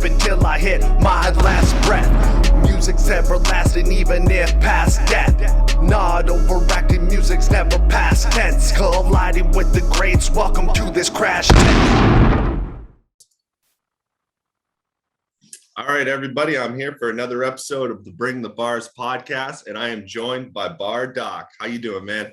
until I hit my last breath. Music's everlasting even if past death. Not overacting, music's never past tense. Colliding with the greats, welcome to this crash test. All right, everybody, I'm here for another episode of the Bring the Bars podcast, and I am joined by Bar Doc. How you doing, man?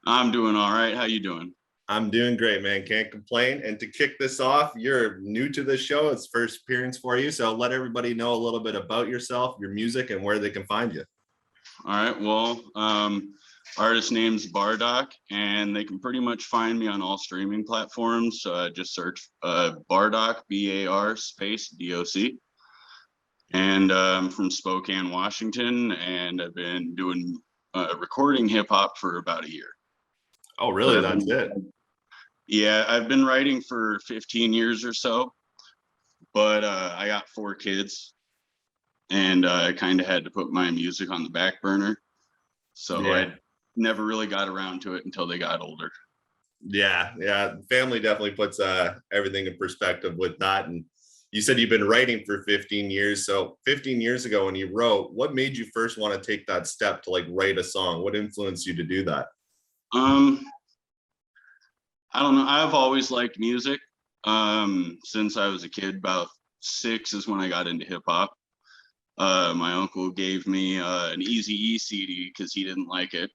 I'm doing all right. How you doing? I'm doing great, man. Can't complain. And to kick this off, you're new to the show. It's first appearance for you. So let everybody know a little bit about yourself, your music, and where they can find you. All right. Well, artist name's Bardock, and they can pretty much find me on all streaming platforms. Just search Bardock, B-A-R space D-O-C. And I'm from Spokane, Washington, and I've been doing recording hip hop for about a year. Oh, really? That's it? Yeah, I've been writing for 15 years or so, but I got 4 kids, and I kind of had to put my music on the back burner. So yeah. I never really got around to it until they got older. Yeah. Family definitely puts everything in perspective with that. And you said you've been writing for 15 years. So 15 years ago when you wrote, what made you first want to take that step to like write a song? What influenced you to do that? I don't know. I've always liked music. Since I was a kid, about 6 is when I got into hip hop. My uncle gave me an Eazy-E CD because he didn't like it.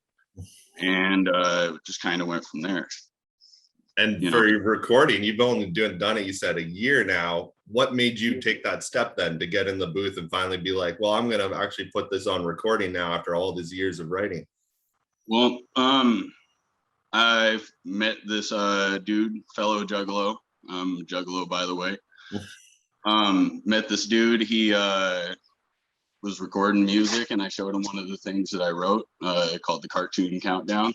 And just kind of went from there. And for your recording, you've only done it, you said, a year now. What made you take that step then to get in the booth and finally be like, well, I'm going to actually put this on recording now after all these years of writing? Well, I've met this dude, fellow Juggalo, Juggalo, by the way. Met this dude. He was recording music, and I showed him one of the things that I wrote called the Cartoon Countdown.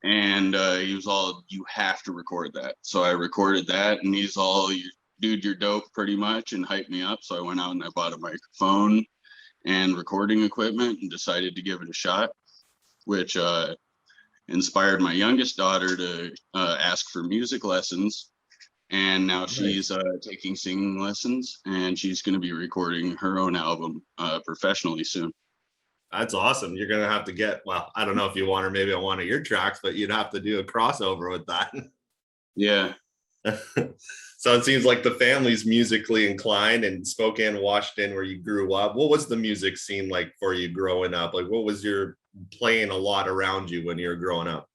And he was all, you have to record that. So I recorded that, and he's all, dude, you're dope, pretty much, and hyped me up. So I went out and I bought a microphone and recording equipment and decided to give it a shot, which inspired my youngest daughter to ask for music lessons. And now she's taking singing lessons, and she's going to be recording her own album professionally soon. That's awesome. You're going to have to get, well, I don't know if you want her maybe on one of your tracks, but you'd have to do a crossover with that. Yeah. So it seems like the family's musically inclined in Spokane, Washington, where you grew up. What was the music scene like for you growing up? Like, what was your playing a lot around you when you were growing up?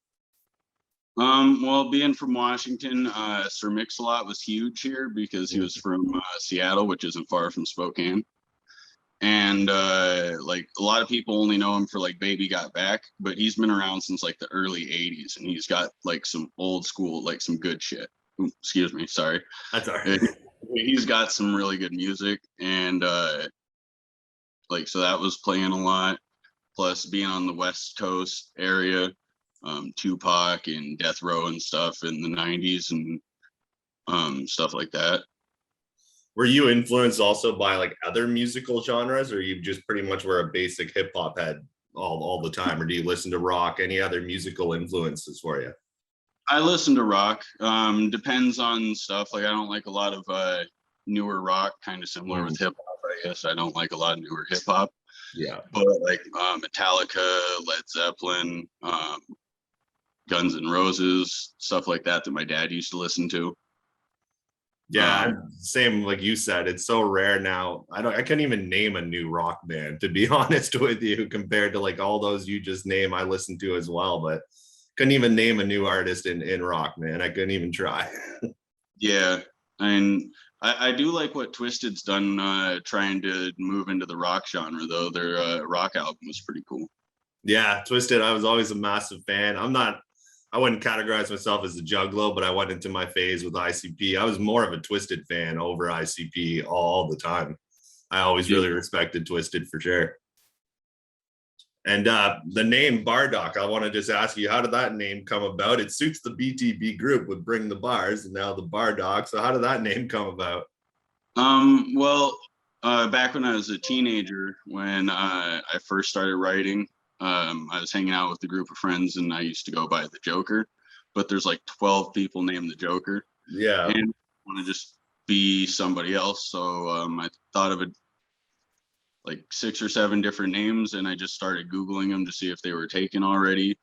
Well, being from Washington, Sir Mix-a-Lot was huge here because he was from Seattle, which isn't far from Spokane. And like a lot of people only know him for like Baby Got Back, but he's been around since like the early 80s, and he's got like some old school, like some good shit. Ooh, excuse me, sorry. That's all right. He's got some really good music, and like so that was playing a lot. Plus being on the West Coast area, Tupac and Death Row and stuff in the 90s and stuff like that. Were you influenced also by like other musical genres, or you just pretty much were a basic hip hop head all the time, or do you listen to rock? Any other musical influences for you? I listen to rock. Depends on stuff. Like I don't like a lot of newer rock, kind of similar with hip hop. I guess I don't like a lot of newer hip hop. Yeah. But like Metallica, Led Zeppelin, Guns N' Roses, stuff like that my dad used to listen to. Yeah, same like you said. It's so rare now. I can't even name a new rock band, to be honest with you, compared to like all those you just name. I listen to as well, but couldn't even name a new artist in rock, man. I couldn't even try. Yeah, and I do like what Twisted's done, trying to move into the rock genre, though. Their rock album was pretty cool. Yeah, Twisted, I was always a massive fan. I wouldn't categorize myself as a Juggalo, but I went into my phase with ICP. I was more of a Twisted fan over ICP all the time. I always really respected Twisted for sure. And the name Bardock, I want to just ask you, how did that name come about? It suits the BTB group with Bring the Bars and now the Bardock. So how did that name come about? Well, back when I was a teenager, when I first started writing, I was hanging out with a group of friends, and I used to go by the Joker, but there's like 12 people named the Joker. Yeah. And I want to just be somebody else. So I thought of it like 6 or 7 different names, and I just started Googling them to see if they were taken already.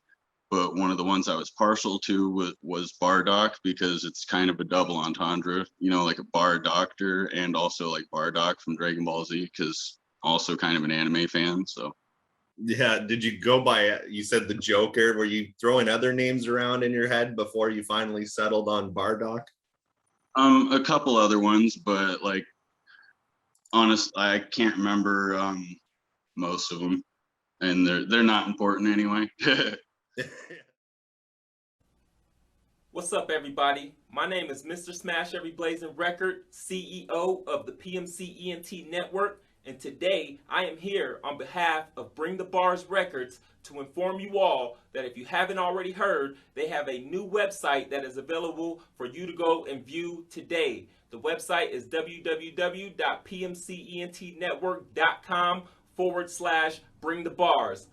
But one of the ones I was partial to was Bardock, because it's kind of a double entendre, you know, like a bar doctor and also like Bardock from Dragon Ball Z, because also kind of an anime fan. So Yeah, did you go by, you said the Joker, were you throwing other names around in your head before you finally settled on Bardock? a couple other ones, but like honest, I can't remember most of them, and they're not important anyway. What's up, everybody? My name is Mr. Smash Every Blazing Record, CEO of the PMCENT Network, and today I am here on behalf of BringTheBars Records to inform you all that if you haven't already heard, they have a new website that is available for you to go and view today. The website is www.pmcentnetwork.com/BringTheBars.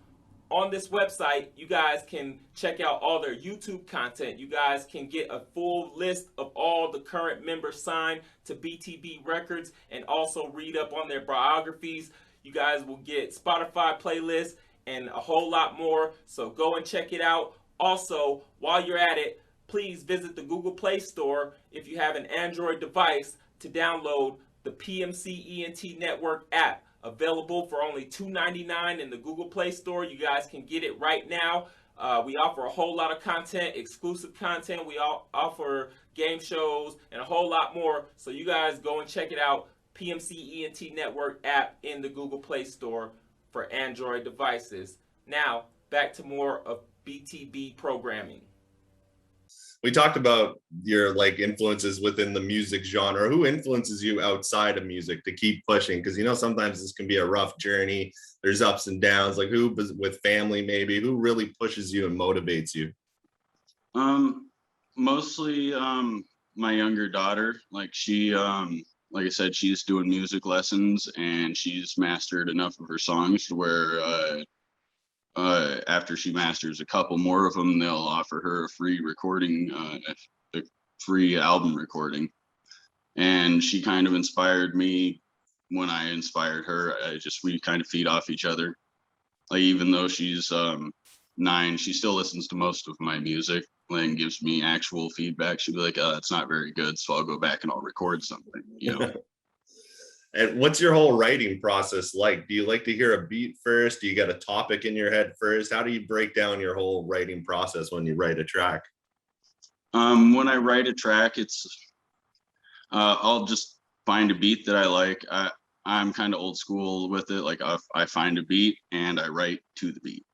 On this website, you guys can check out all their YouTube content. You guys can get a full list of all the current members signed to BTB Records and also read up on their biographies. You guys will get Spotify playlists and a whole lot more, so go and check it out. Also, while you're at it, please visit the Google Play Store if you have an Android device to download the PMCENT Network app. Available for only $2.99 in the Google Play Store. You guys can get it right now. We offer a whole lot of content, exclusive content. We offer game shows and a whole lot more. So you guys go and check it out. PMCENT Network app in the Google Play Store for Android devices. Now, back to more of BTB programming. We talked about your like influences within the music genre. Who influences you outside of music to keep pushing? Because you know sometimes this can be a rough journey. There's ups and downs. Like who, with family maybe, who really pushes you and motivates you? Mostly my younger daughter. Like she like I said, she's doing music lessons and she's mastered enough of her songs to where after she masters a couple more of them, they'll offer her a free recording, a free album recording. And she kind of inspired me when I inspired her. We kind of feed off each other. Like even though she's 9, she still listens to most of my music and gives me actual feedback. She'll be like, "Oh, that's not very good," so I'll go back and I'll record something, you know. And what's your whole writing process like? Do you like to hear a beat first? Do you got a topic in your head first? How do you break down your whole writing process when you write a track? When I write a track, it's I'll just find a beat that I like. I'm kind of old school with it. Like I find a beat and I write to the beat.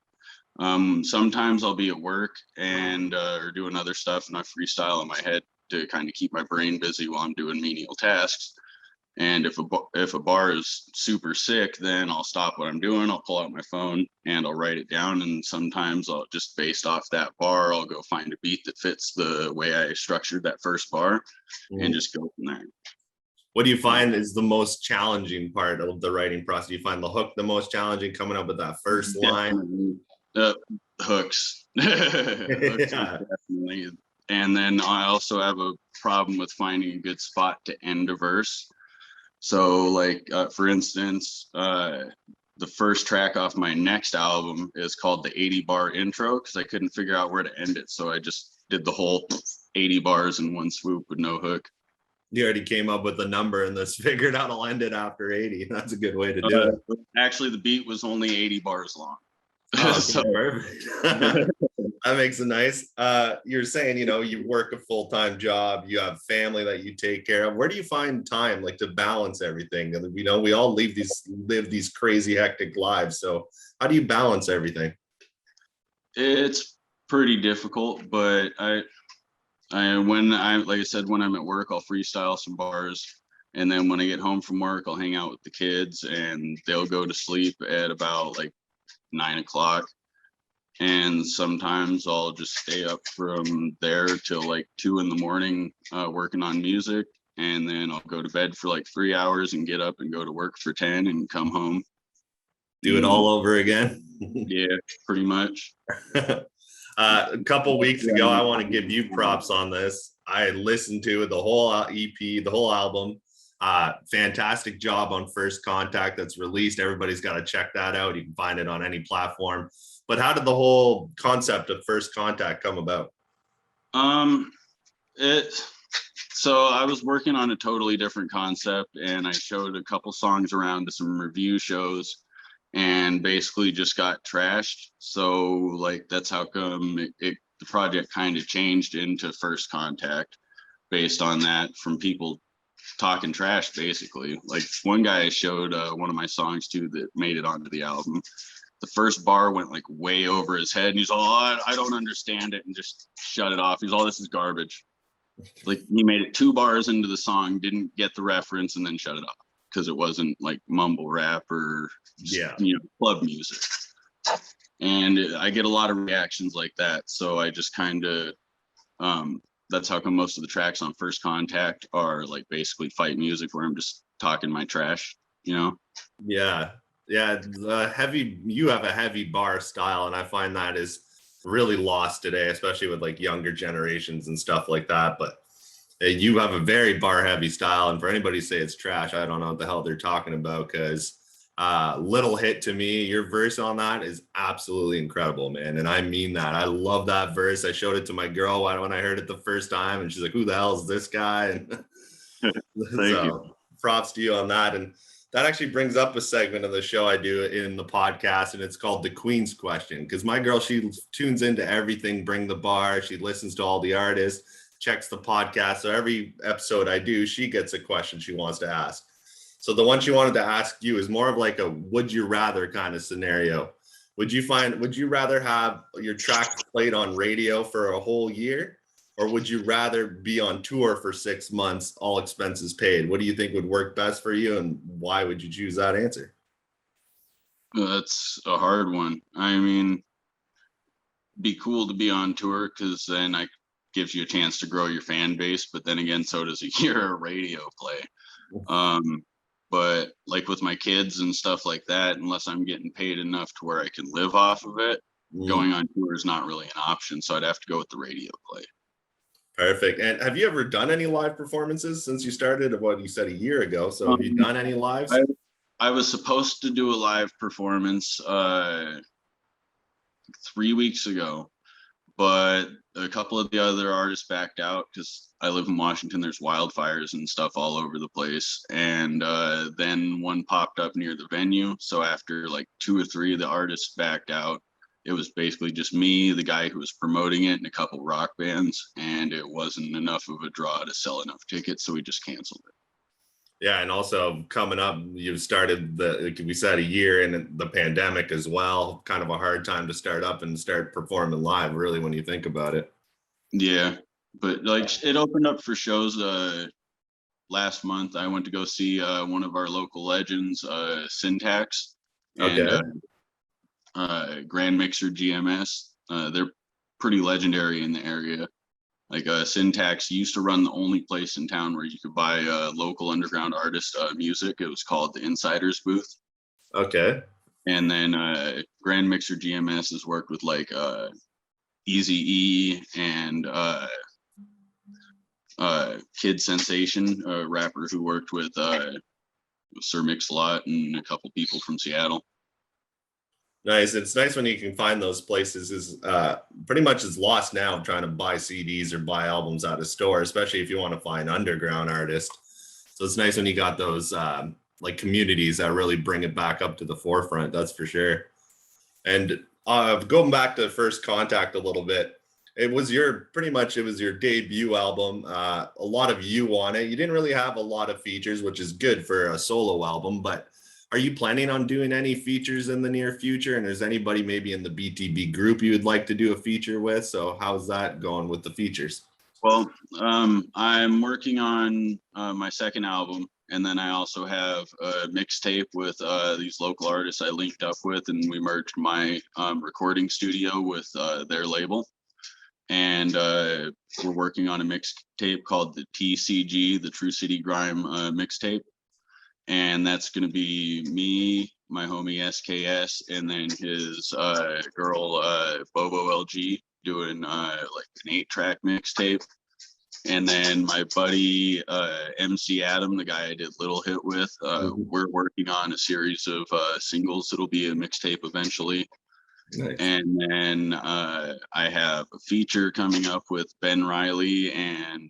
Sometimes I'll be at work and or doing other stuff, and I freestyle in my head to kind of keep my brain busy while I'm doing menial tasks. And if a bar is super sick, then I'll stop what I'm doing. I'll pull out my phone and I'll write it down. And sometimes I'll just, based off that bar, I'll go find a beat that fits the way I structured that first bar and just go from there. What do you find is the most challenging part of the writing process? Do you find the hook the most challenging, coming up with that first line? Hooks. Hooks Yeah. definitely. And then I also have a problem with finding a good spot to end a verse. So like, for instance, the first track off my next album is called the 80 bar intro because I couldn't figure out where to end it. So I just did the whole 80 bars in one swoop with no hook. You already came up with the number and this figured out I'll end it after 80. That's a good way to do it. Actually, the beat was only 80 bars long. Oh, so perfect. That makes it nice. You're saying, you know, you work a full-time job, you have family that you take care of. Where do you find time like to balance everything? And you know, we all live these crazy hectic lives. So how do you balance everything? It's pretty difficult, but like I said, when I'm at work, I'll freestyle some bars. And then when I get home from work, I'll hang out with the kids and they'll go to sleep at about like 9 o'clock. And sometimes I'll just stay up from there till like 2 in the morning working on music. And then I'll go to bed for like 3 hours and get up and go to work for 10 and come home. Do it all over again? Yeah, pretty much. A couple weeks ago, I want to give you props on this. I listened to the whole EP, the whole album. Fantastic job on First Contact that's released. Everybody's got to check that out. You can find it on any platform. But how did the whole concept of First Contact come about? So I was working on a totally different concept, and I showed a couple songs around to some review shows, and basically just got trashed. So like that's how come the project kind of changed into First Contact, based on that, from people talking trash. Basically, like one guy I showed one of my songs to that made it onto the album. The first bar went like way over his head, and he's all, I don't understand it, and just shut it off. He's all, this is garbage. Like he made it 2 bars into the song, didn't get the reference, and then shut it off because it wasn't like mumble rap or club music. And I get a lot of reactions like that, so I just kind of that's how come most of the tracks on First Contact are like basically fight music, where I'm just talking my trash, Yeah, you have a heavy bar style, and I find that is really lost today, especially with like younger generations and stuff like that. But you have a very bar heavy style, and for anybody to say it's trash, I don't know what the hell they're talking about, because Little Hit, to me, your verse on that is absolutely incredible, man, and I mean that. I love that verse. I showed it to my girl when I heard it the first time, and she's like, who the hell is this guy? And Thank you. Props to you on that. And that actually brings up a segment of the show I do in the podcast, and it's called the Queen's Question, because my girl, she tunes into everything Bring the Bar. She listens to all the artists, checks the podcast. So every episode I do, she gets a question she wants to ask. So the one she wanted to ask you is more of like a would you rather kind of scenario. Would you rather have your tracks played on radio for a whole year, or would you rather be on tour for 6 months, all expenses paid? What do you think would work best for you, and why would you choose that answer? That's a hard one. I mean, be cool to be on tour, because then it gives you a chance to grow your fan base, but then again, so does a year of radio play. But like with my kids and stuff like that, unless I'm getting paid enough to where I can live off of it, going on tour is not really an option. So I'd have to go with the radio play. Perfect. And have you ever done any live performances since you started? What you said a year ago. So have you done any lives? I was supposed to do a live performance 3 weeks ago, but a couple of the other artists backed out because I live in Washington. There's wildfires and stuff all over the place. And then one popped up near the venue. So after like 2 or 3 of the artists backed out, it was basically just me, the guy who was promoting it, and a couple rock bands. And it wasn't enough of a draw to sell enough tickets. So we just canceled it. Yeah, and also coming up, you've started like we said, a year in the pandemic as well. Kind of a hard time to start up and start performing live, really, when you think about it. Yeah, but like it opened up for shows last month. I went to go see one of our local legends, Syntax, and Grand Mixer GMS. They're pretty legendary in the area. Like Syntax used to run the only place in town where you could buy local underground artist music. It was called the Insiders Booth. Okay. And then Grand Mixer GMS has worked with like Eazy-E and Kid Sensation, a rapper who worked with Sir Mix-a-Lot and a couple people from Seattle. Nice. It's nice when you can find those places. Is pretty much is lost now trying to buy CDs or buy albums out of store, especially if you want to find underground artists. So it's nice when you got those like communities that really bring it back up to the forefront. That's for sure. And going back to First Contact a little bit, it was your debut album. A lot of you on it. You didn't really have a lot of features, which is good for a solo album, but are you planning on doing any features in the near future? And is anybody maybe in the BTB group you would like to do a feature with? So how's that going with the features? Well, I'm working on my second album, and then I also have a mixtape with these local artists I linked up with, and we merged my recording studio with their label. And we're working on a mixtape called the TCG, the True City Grime mixtape. And that's going to be me, my homie SKS, and then his girl Bobo LG doing like an 8-track mixtape. And then my buddy MC Adam, the guy I did Little Hit with, we're working on a series of singles. It'll be a mixtape eventually. Nice. And then I have a feature coming up with Ben Riley and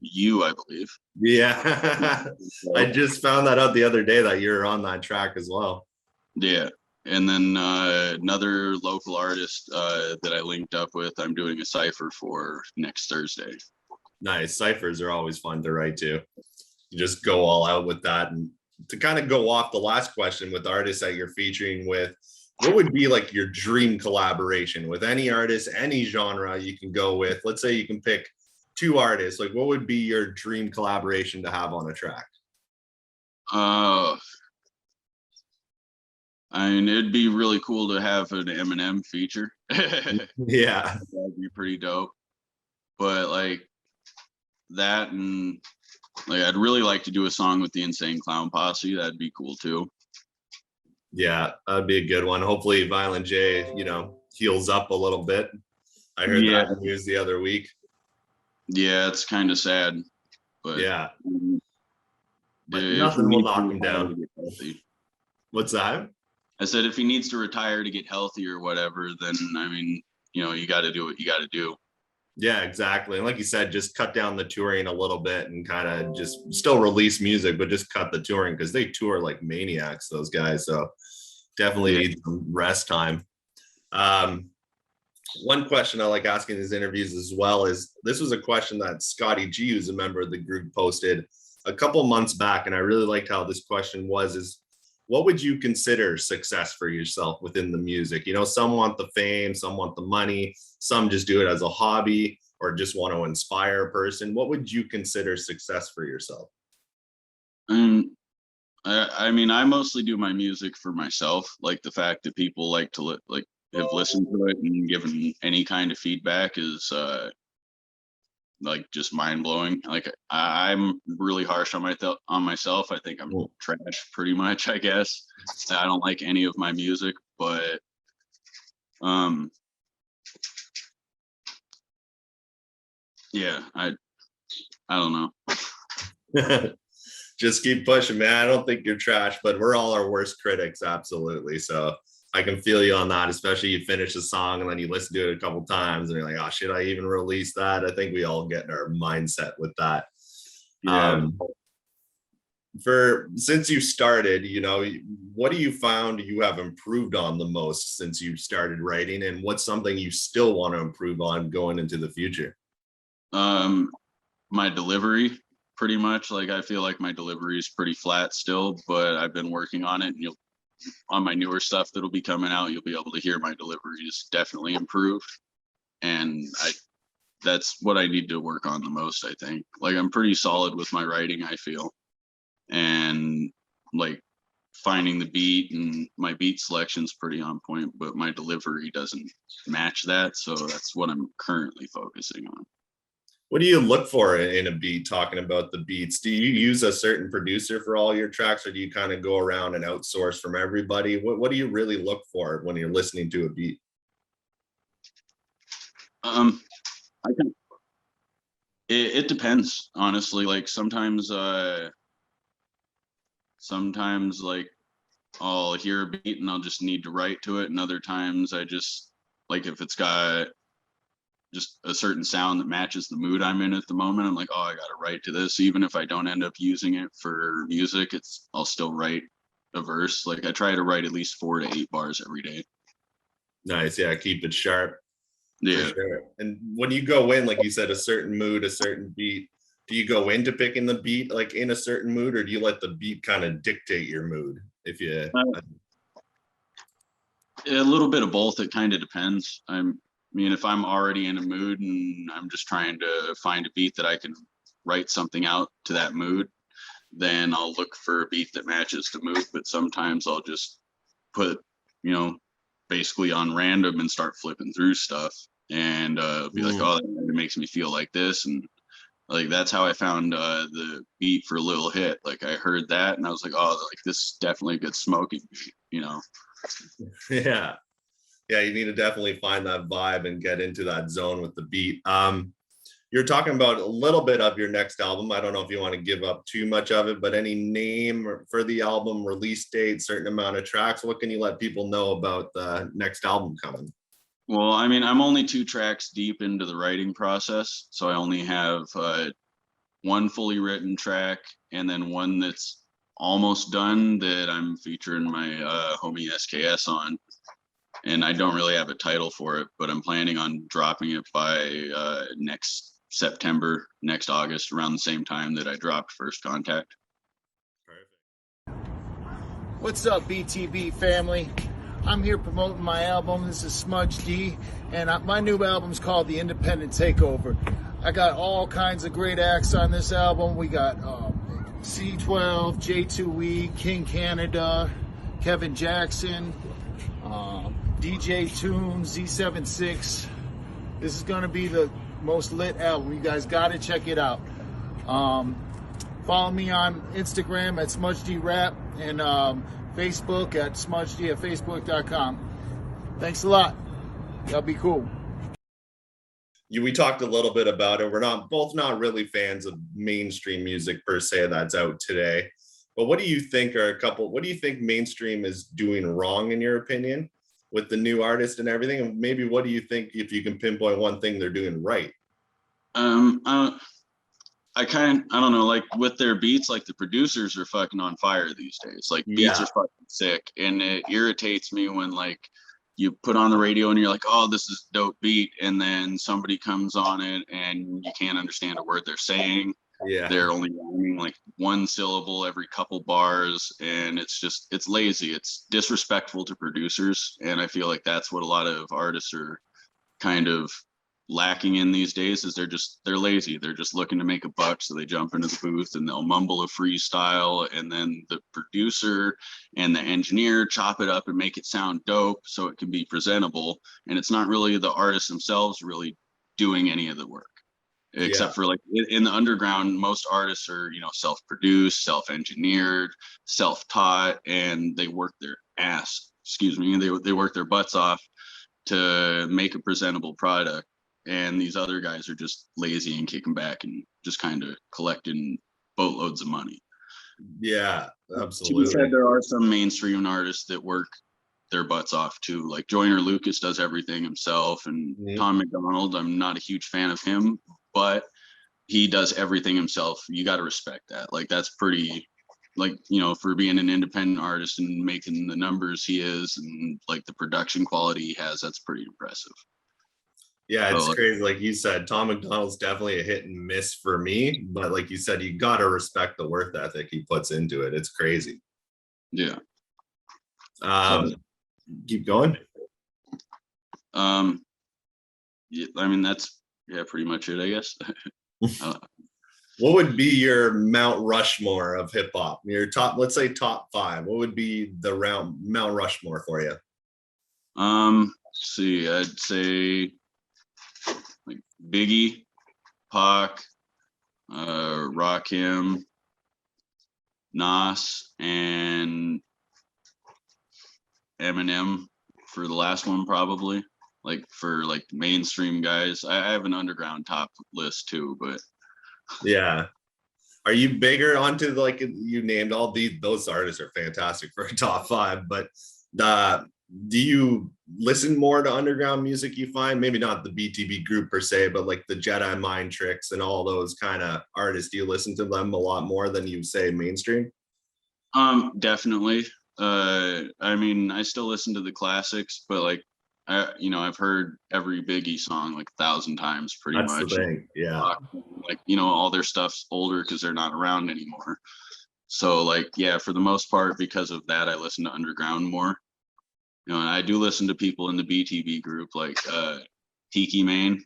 you, I believe. Yeah. I just found that out the other day that you're on that track as well. Yeah. And then another local artist that I linked up with, I'm doing a cipher for next Thursday. Nice. Ciphers are always fun to write to. You just go all out with that. And to kind of go off the last question with artists that you're featuring with, what would be like your dream collaboration with any artist, any genre you can go with? Let's say you can pick 2 artists. Like, what would be your dream collaboration to have on a track? I mean, it'd be really cool to have an Eminem feature. Yeah. That'd be pretty dope. But like that, and like I'd really like to do a song with the Insane Clown Posse. That'd be cool too. Yeah, that'd be a good one. Hopefully Violent J, heals up a little bit. I heard that in the news the other week. Yeah, it's kind of sad. But yeah. But nothing will knock him down. What's that? I said if he needs to retire to get healthy or whatever, then I mean, you got to do what you got to do. Yeah, exactly. And like you said, just cut down the touring a little bit and kind of just still release music, but just cut the touring because they tour like maniacs, those guys. So definitely need some rest time. One question I like asking in these interviews as well is, this was a question that Scotty G, who's a member of the group, posted a couple months back. And I really liked how this question was, what would you consider success for yourself within the music? Some want the fame, some want the money, some just do it as a hobby or just want to inspire a person. What would you consider success for yourself? I mean, I mostly do my music for myself. Like the fact that people like to have listened to it and given any kind of feedback is like just mind blowing. Like I'm really harsh on myself. I think I'm trash pretty much, I guess. I don't like any of my music, but yeah, I don't know. Just keep pushing, man. I don't think you're trash, but we're all our worst critics. Absolutely. So I can feel you on that, especially you finish a song and then you listen to it a couple times and you're like, oh, should I even release that? I think we all get in our mindset with that. Yeah. Since you started, what do you found you have improved on the most since you started writing, and what's something you still want to improve on going into the future? My delivery, pretty much. Like I feel like my delivery is pretty flat still, but I've been working on it. And on my newer stuff that'll be coming out, you'll be able to hear my delivery is definitely improved. And that's what I need to work on the most, I think. Like I'm pretty solid with my writing, I feel. And like finding the beat, and my beat selection's pretty on point, but my delivery doesn't match that. So that's what I'm currently focusing on. What do you look for in a beat? Talking about the beats, do you use a certain producer for all your tracks, or do you kind of go around and outsource from everybody? What do you really look for when you're listening to a beat? It depends, honestly. Like sometimes like I'll hear a beat and I'll just need to write to it, and other times I just like if it's got just a certain sound that matches the mood I'm in at the moment, I'm like, oh, I gotta write to this. Even if I don't end up using it for music, I'll still write a verse. Like I try to write at least 4 to 8 bars every day. Nice. Yeah, keep it sharp. Yeah. Sure. And when you go in, like you said, a certain mood, a certain beat, do you go into picking the beat like in a certain mood, or do you let the beat kind of dictate your mood? If you a little bit of both. It kind of depends. I mean, if I'm already in a mood and I'm just trying to find a beat that I can write something out to that mood, then I'll look for a beat that matches the mood. But sometimes I'll just put, basically on random and start flipping through stuff and be like, oh, it makes me feel like this. And like, that's how I found the beat for Little Hit. Like I heard that and I was like, oh, like this is definitely a good smoking beat, Yeah. Yeah, you need to definitely find that vibe and get into that zone with the beat. You're talking about a little bit of your next album. I don't know if you want to give up too much of it, but any name for the album, release date, certain amount of tracks, what can you let people know about the next album coming? Well, I mean, I'm only 2 tracks deep into the writing process, so I only have one fully written track and then one that's almost done that I'm featuring my homie SKS on. And I don't really have a title for it, but I'm planning on dropping it by next September, next August, around the same time that I dropped First Contact. Perfect. What's up, BTB family? I'm here promoting my album. This is Smudge D, and my new album's called The Independent Takeover. I got all kinds of great acts on this album. We got C12, J2E, KingCanada, Kevin Jackson, DJ Tunes, Z76. This is going to be the most lit album. You guys got to check it out. Follow me on Instagram at Smudge D Rap and Facebook at Smudged at Facebook.com. Thanks a lot. Y'all be cool. We talked a little bit about it. We're both not really fans of mainstream music per se that's out today. But what do you think what do you think mainstream is doing wrong in your opinion with the new artist and everything? And maybe what do you think, if you can pinpoint one thing they're doing right? I don't know, like with their beats, like the producers are fucking on fire these days. Like beats are fucking sick, and it irritates me when like you put on the radio and you're like, oh, this is a dope beat, and then somebody comes on it and you can't understand a word they're saying. Yeah, they're only rhyming like one syllable every couple bars, and it's lazy. It's disrespectful to producers, and I feel like that's what a lot of artists are kind of lacking in these days. Is they're lazy. They're just looking to make a buck, so they jump into the booth and they'll mumble a freestyle, and then the producer and the engineer chop it up and make it sound dope so it can be presentable, and it's not really the artists themselves really doing any of the work, except for like in the underground. Most artists are, self-produced, self-engineered, self-taught, and they work their they work their butts off to make a presentable product. And these other guys are just lazy and kicking back and just kind of collecting boatloads of money. Yeah, absolutely. To be said, there are some mainstream artists that work their butts off too. Like Joyner Lucas does everything himself, and Tom McDonald, I'm not a huge fan of him, but he does everything himself. You got to respect that. Like that's pretty, like, for being an independent artist and making the numbers he is, and like the production quality he has, that's pretty impressive. Yeah, it's crazy. Like you said, Tom McDonald's definitely a hit and miss for me. But like you said, you got to respect the work ethic he puts into it. It's crazy. Yeah. Keep going. Yeah, I mean, that's pretty much it, I guess. What would be your Mount Rushmore of hip hop? Your top, let's say top 5. What would be the Mount Rushmore for you? Let's see, I'd say like Biggie, Pac, Rakim, Nas, and Eminem for the last one, probably. Like for like mainstream guys, I have an underground top list too, but yeah. Are you bigger onto like, you named all those artists are fantastic for a top 5, but do you listen more to underground music, you find? Maybe not the BTB group per se, but like the Jedi Mind Tricks and all those kind of artists, do you listen to them a lot more than you say mainstream? Definitely. I mean, I still listen to the classics, but like I've heard every Biggie song like 1,000 times pretty much. That's the thing. Yeah. Like, all their stuff's older because they're not around anymore. So like, yeah, for the most part, because of that, I listen to underground more. And I do listen to people in the BTB group, like Tiki Mane,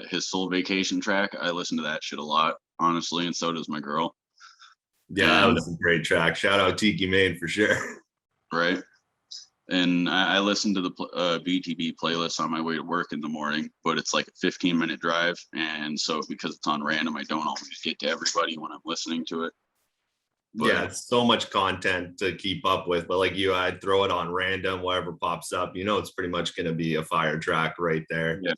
his Soul Vacation track. I listen to that shit a lot, honestly, and so does my girl. Yeah, that was a great track. Shout out Tiki Mane for sure. Right. And I listen to the BTB playlist on my way to work in the morning, but it's like a 15-minute drive. And so because it's on random, I don't always get to everybody when I'm listening to it. But yeah, it's so much content to keep up with. But like you, I'd throw it on random, whatever pops up. It's pretty much going to be a fire track right there. Yeah.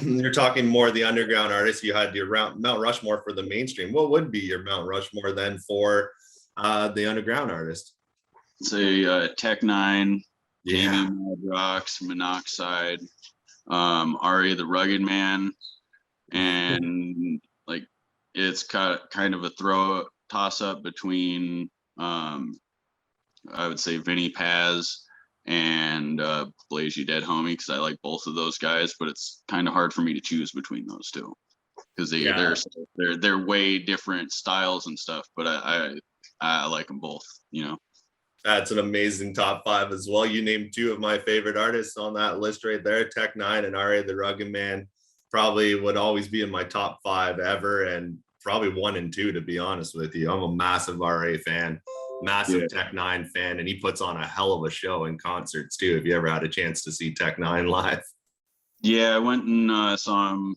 You're talking more the underground artists. You had your Mount Rushmore for the mainstream. What would be your Mount Rushmore then for the underground artist? Say Tech9, Yeah. Gaming Madrox, Monoxide, Ari the Rugged Man, and like it's kind of a toss up between I would say Vinny Paz and Blaze You Dead Homie, because I like both of those guys, but it's kind of hard for me to choose between those two because they're way different styles and stuff. But I like them both, you know. That's an amazing top 5 as well. You named 2 of my favorite artists on that list right there, Tech9 and Ari the Rugged Man. Probably would always be in my top 5 ever, and probably 1 and 2 to be honest with you. I'm a massive RA fan, massive Tech9 fan, and he puts on a hell of a show in concerts too. If you ever had a chance to see Tech9 live. Yeah, I went and saw him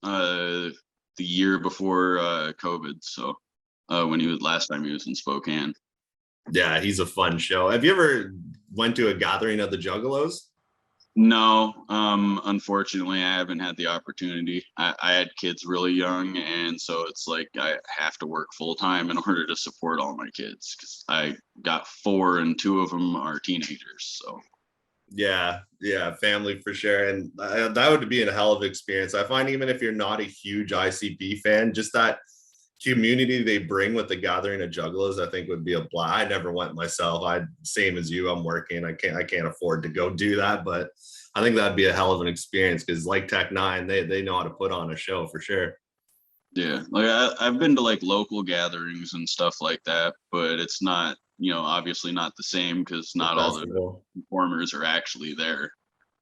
the year before COVID. So when last time he was in Spokane. Yeah, he's a fun show. Have you ever went to a gathering of the Juggalos? No, unfortunately, I haven't had the opportunity. I had kids really young, and so it's like I have to work full time in order to support all my kids because I got 4 and 2 of them are teenagers. So yeah, family for sure, and that would be a hell of an experience. I find even if you're not a huge ICP fan, just that community they bring with the gathering of Juggalos, I think would be a blast. I never went myself. Same as you, I'm working. I can't afford to go do that, but I think that'd be a hell of an experience because like Tech9, they know how to put on a show for sure. Yeah, like I've been to like local gatherings and stuff like that, but it's not, you know, obviously not the same because not all the performers are actually there.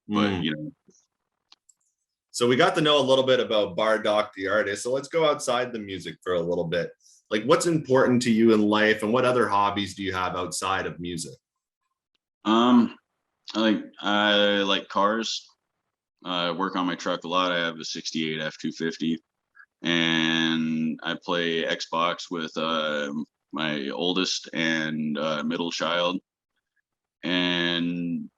But you know. So we got to know a little bit about Bardock the artist. So let's go outside the music for a little bit. Like, what's important to you in life, and what other hobbies do you have outside of music? I like cars. I work on my truck a lot. I have a '68 F250, and I play Xbox with my oldest and middle child. And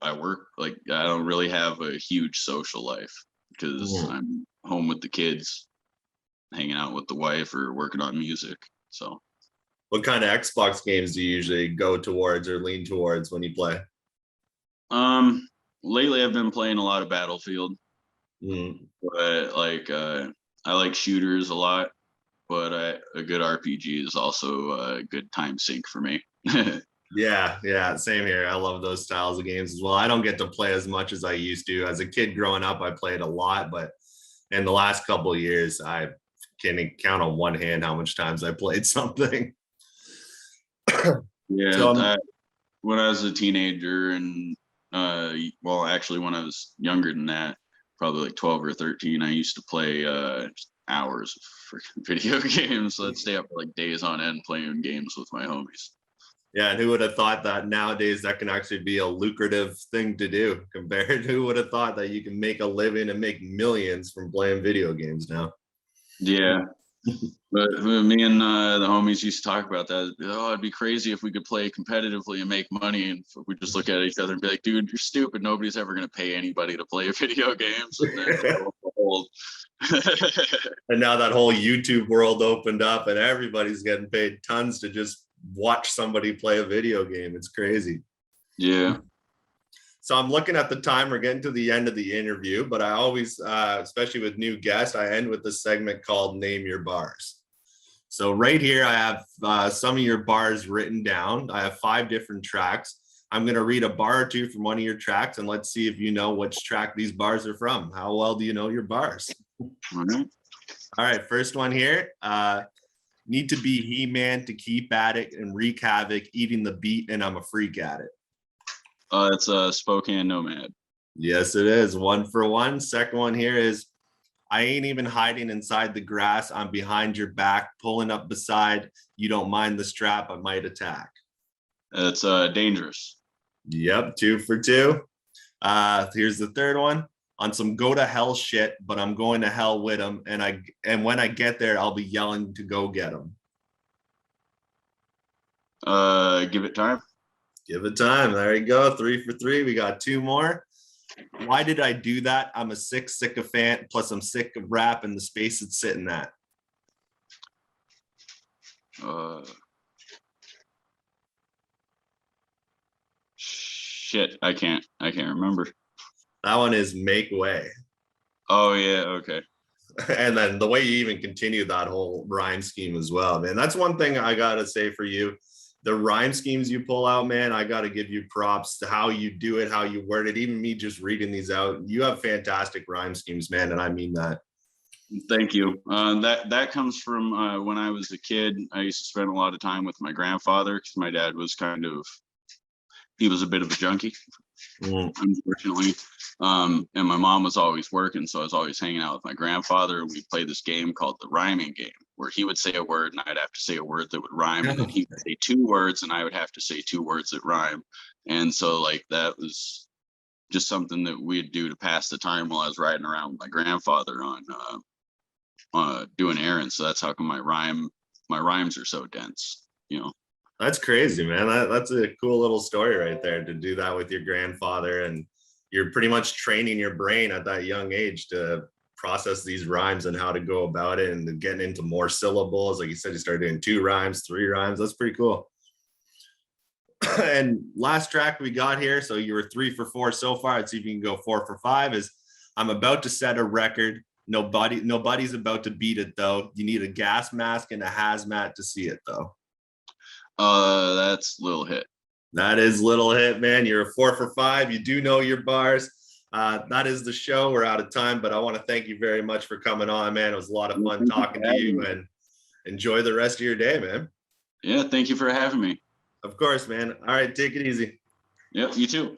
I work, like, I don't really have a huge social life because I'm home with the kids, hanging out with the wife, or working on music. So what kind of Xbox games do you usually go towards or lean towards when you play? Lately I've been playing a lot of Battlefield, but like I like shooters a lot, but a good RPG is also a good time sink for me. Yeah, same here. I love those styles of games as well. I don't get to play as much as I used to. As a kid growing up, I played a lot, but in the last couple of years, I can count on one hand how much times I played something. Yeah, so, when I was a teenager and well, actually when I was younger than that, probably like 12 or 13, I used to play hours of freaking video games. So I'd stay up for like days on end playing games with my homies. Yeah, and who would have thought that nowadays that can actually be a lucrative thing to do compared to who would have thought that you can make a living and make millions from playing video games now? Yeah. But me and the homies used to talk about that. Oh, it'd be crazy if we could play competitively and make money. And we just look at each other and be like, dude, you're stupid. Nobody's ever going to pay anybody to play video games. And then and now that whole YouTube world opened up and everybody's getting paid tons to just watch somebody play a video game. It's crazy. Yeah. So I'm looking at the time. We're getting to the end of the interview, but I always, especially with new guests, I end with this segment called Name Your Bars. So right here, I have some of your bars written down. I have 5 different tracks. I'm going to read a bar or 2 from one of your tracks, and let's see if you know which track these bars are from. How well do you know your bars? All right, first one here. Need to be He-Man to keep at it and wreak havoc, eating the beat, and I'm a freak at it. It's a Spokane Nomad. Yes, it is. 1 for 1. Second one here is I ain't even hiding inside the grass. I'm behind your back, pulling up beside. You don't mind the strap. I might attack. It's Dangerous. Yep, 2 for 2. Here's the third one. On some go to hell shit, but I'm going to hell with them. And when I get there, I'll be yelling to go get them. Give It Time. Give It Time. There you go. 3 for 3. We got 2 more. Why did I do that? I'm a sick sycophant. Plus, I'm sick of rap and the space it's sitting at. Shit, I can't remember. That one is Make Way. Oh yeah, okay. And then the way you even continue that whole rhyme scheme as well, man. That's one thing I gotta say for you. The rhyme schemes you pull out, man, I gotta give you props to how you do it, how you word it. Even me just reading these out, you have fantastic rhyme schemes, man, and I mean that. Thank you. That comes from when I was a kid. I used to spend a lot of time with my grandfather because my dad was he was a bit of a junkie, unfortunately. And my mom was always working, so I was always hanging out with my grandfather, and we played this game called the rhyming game, where he would say a word and I'd have to say a word that would rhyme, and then he would say 2 words and I would have to say 2 words that rhyme. And so like that was just something that we'd do to pass the time while I was riding around with my grandfather on doing errands. So that's how come my rhymes are so dense, you know. That's crazy, man. That's a cool little story right there, to do that with your grandfather, and you're pretty much training your brain at that young age to process these rhymes and how to go about it, and getting into more syllables. Like you said, you started doing 2 rhymes, 3 rhymes. That's pretty cool. And last track we got here, so you were 3 for 4 so far. Let's see if you can go 4 for 5. Is I'm about to set a record. Nobody's about to beat it though. You need a gas mask and a hazmat to see it though. That's Little Hit. That is Little Hit, man. You're a 4 for 5. You do know your bars. That is the show. We're out of time, but I want to thank you very much for coming on, man. It was a lot of fun talking to you, and enjoy the rest of your day, man. Yeah, thank you for having me. Of course, man. All right, take it easy. Yep, you too.